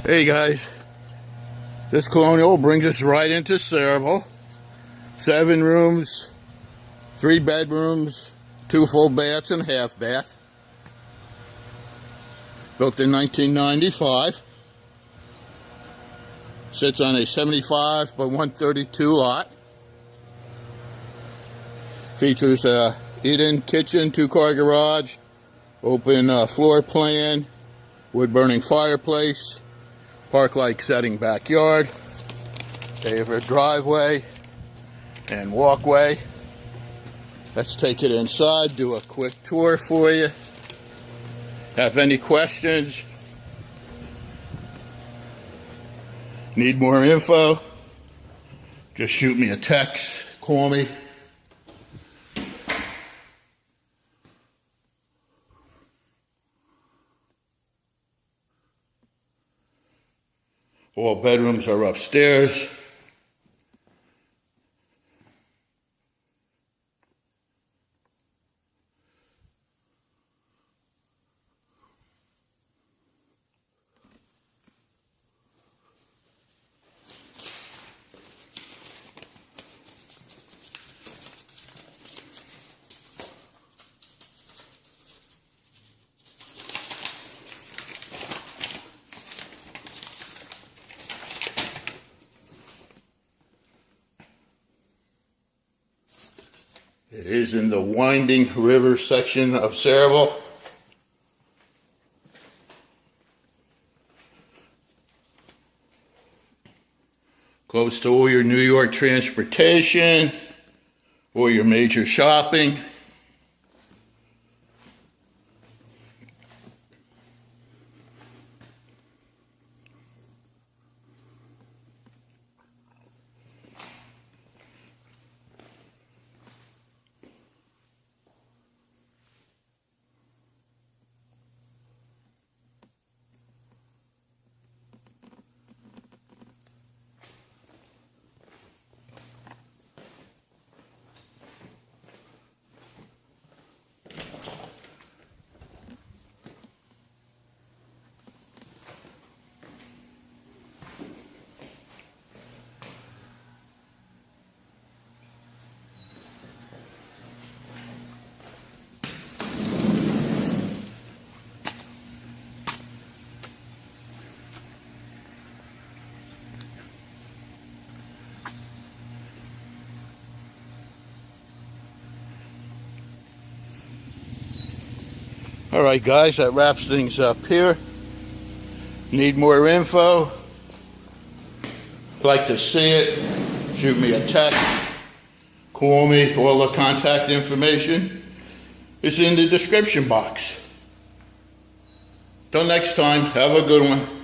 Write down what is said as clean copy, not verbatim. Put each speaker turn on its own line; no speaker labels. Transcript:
Hey guys, this Colonial brings us right into Sayreville. 7 rooms, 3 bedrooms, 2 full baths and a half bath. Built in 1995. Sits on a 75 by 132 lot. Features a eat-in kitchen, 2-car garage, open floor plan, wood-burning fireplace, park-like setting backyard, paved driveway and walkway. Let's take it inside, do a quick tour for you. Have any questions? Need more info? Just shoot me a text, call me. All bedrooms are upstairs. It is in the winding river section of Sayreville. Close to all your New York transportation, or your major shopping. Alright guys, that wraps things up here. Need more info? Like to see it? Shoot me a text, call me. All the contact information is in the description box. Till next time, have a good one.